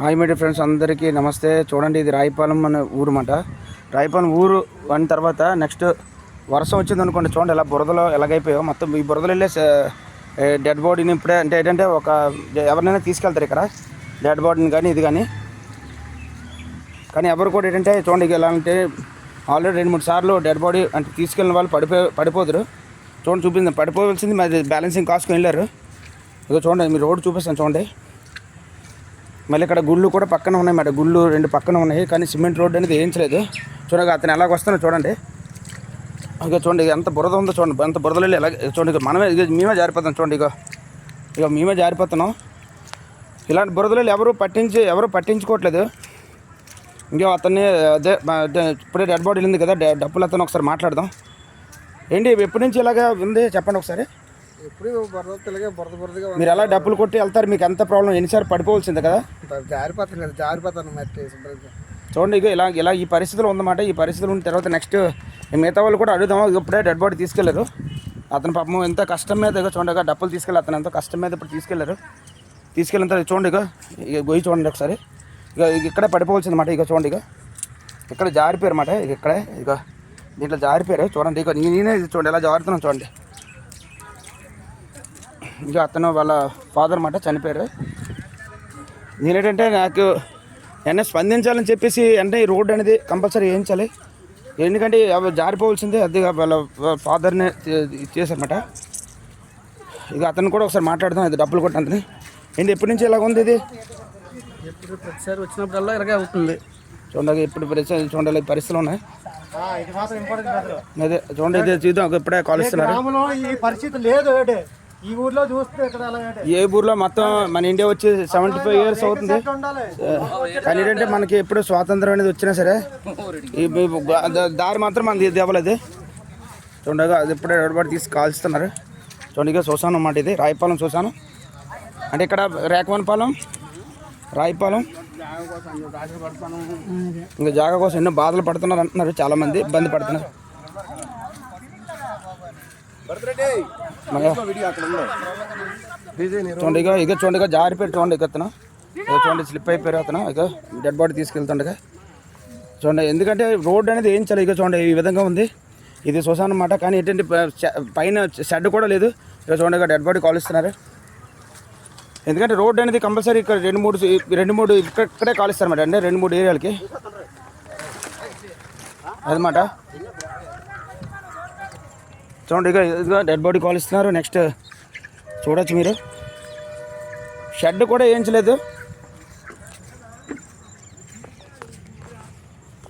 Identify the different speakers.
Speaker 1: Hi my dear friends, అందరికీ నమస్తే. చూడండి, ఇది రాయిపాలెం అనే ఊరు అన్నమాట. రాయిపాలెం ఊరు అయిన తర్వాత నెక్స్ట్ వర్షం వచ్చింది అనుకోండి. చూడండి ఎలా బురదలో ఎలాగైపోయావు. మొత్తం ఈ బురదలు వెళ్ళే డెడ్ బాడీని ఇప్పుడే అంటే ఏంటంటే ఒక ఎవరినైనా తీసుకెళ్తారు ఇక్కడ డెడ్ బాడీని కానీ ఇది కానీ ఎవరు కూడా ఏంటంటే చూడండి ఎలా అంటే ఆల్రెడీ 2-3 సార్లు డెడ్ బాడీ అంటే తీసుకెళ్ళిన వాళ్ళు పడిపోదురు. చూడండి చూపించింది పడిపోవలసింది, మరి బ్యాలెన్సింగ్ కాసుకొని వెళ్ళారు. ఇక చూడండి, మీ రోడ్డు చూపిస్తాను చూడండి. మళ్ళీ ఇక్కడ గుళ్ళు కూడా పక్కన ఉన్నాయి మేడం. గుళ్ళు 2 పక్కన ఉన్నాయి, కానీ సిమెంట్ రోడ్డు అనేది వేయించలేదు. చూడగా అతను ఎలాగ వస్తున్నాడు చూడండి. ఇక చూడండి ఎంత బురద ఉందో చూడండి, ఎంత బురదలు ఎలా చూడండి. ఇక మనమే మేమే జారిపోతాం చూడండి. ఇక మేమే జారిపోతున్నాం. ఇలాంటి బురదలు ఎవరు పట్టించుకోవట్లేదు. ఇంకా అతన్ని అదే ఇప్పుడే డెడ్ బాడీ ఉంది కదా, డబ్బులు అతను ఒకసారి మాట్లాడదాం. ఏంటి ఎప్పటి నుంచి ఇలాగా ఉంది చెప్పండి ఒకసారి.
Speaker 2: ఎప్పుడు బురదగా
Speaker 1: మీరు ఎలా డబ్బులు కొట్టి వెళ్తారు, మీకు ఎంత ప్రాబ్లం? ఎన్నిసార్లు పడిపోవాల్సిందే కదా,
Speaker 2: జారిపోతాను మట్టి.
Speaker 1: చూడండి ఇక ఇలా ఈ పరిస్థితులు ఉందన్నమాట. ఈ పరిస్థితులు ఉన్న తర్వాత నెక్స్ట్ మిగతా వాళ్ళు కూడా అడుగుదాం. ఇప్పుడే డెడ్ బాడీ తీసుకెళ్లారు. అతను పాపం ఎంత కష్టం మీద ఇక చూడండి, డబ్బులు తీసుకెళ్ళి అతను ఎంతో కష్టం మీద ఇప్పుడు తీసుకెళ్ళిన తర్వాత చూడండి ఇక గొయ్యి చూడండి ఒకసారి. ఇక ఇక్కడే పడిపోవాల్సింది అన్నమాట. ఇక చూడండి ఇక్కడ జారిపోయారు అన్నమాట. ఇక దీంట్లో జారిపోయారు చూడండి. ఇక నేనే చూడండి ఎలా జారుతున్నాను చూడండి. ఇంకా అతను వాళ్ళ ఫాదర్ మాట చనిపోయారు. నేనేంటంటే నాకు వెంటనే స్పందించాలని చెప్పేసి అంటే ఈ రోడ్డు అనేది కంపల్సరీ వేయించాలి. ఎందుకంటే అవి జారిపోవాల్సిందే. అది వాళ్ళ ఫాదర్ని చేశారన్నమాట. ఇక అతను కూడా ఒకసారి మాట్లాడదాం. ఇది డబ్బులు కొట్టినంతని ఏంటి ఎప్పటి నుంచి ఇలాగ ఉంది? ఇది
Speaker 2: ఎప్పుడు ప్రతిసారి వచ్చినప్పుడల్లా ఇలాగే అవుతుంది.
Speaker 1: చూడండి ఇప్పుడు చూడండి పరిస్థితులు ఉన్నాయి. అదే చూడండి, ఇది చూద్దాం. ఇప్పుడే కాల్ ఇస్తున్నారు.
Speaker 2: ఈ పరిస్థితి లేదు ఈ ఊర్లో చూస్తే
Speaker 1: ఏ ఊర్లో మొత్తం మన ఇండియా వచ్చి 75 years అవుతుంది. కానీ ఏంటంటే మనకి ఎప్పుడు స్వాతంత్రం అనేది వచ్చినా సరే ఈ దారి మాత్రం మనది ఇది అవ్వలేదు. చూడగా అది ఇప్పుడే ఎడబడి తీసి కాల్స్తున్నారు. చూడండిగా చూసాను అన్నమాట. ఇది రాయిపాలెం చూసాను అంటే ఇక్కడ రేకవనపాలెం రాయిపాలెం ఇంకా జాగా కోసం ఎన్నో బాధలు పడుతున్నారు అంటున్నారు. చాలామంది ఇబ్బంది పడుతున్నారు. చూడండి జారిపోయి చూడండి. అతను చూడండి స్లిప్ అయిపోయారు. అతను ఇక డెడ్ బాడీ తీసుకెళ్తుండగా చూడండి. ఎందుకంటే రోడ్డు అనేది వేయించాలి. ఇక చూడండి ఈ విధంగా ఉంది. ఇది చూసాను అన్నమాట. కానీ ఏంటంటే పైన షెడ్ కూడా లేదు. ఇక చూడండి డెడ్ బాడీ కాలుస్తున్నారు. ఎందుకంటే రోడ్డు అనేది కంపల్సరీ ఇక్కడ 2-3 ఇక్కడే కాలుస్తారు అన్నమాట. అంటే 2-3 ఏరియాలకి అదన్నమాట. చూడండి ఇక డెడ్ బాడీ కాల్ ఇస్తున్నారు. నెక్స్ట్ చూడొచ్చు మీరు, షెడ్ కూడా వేయించలేదు.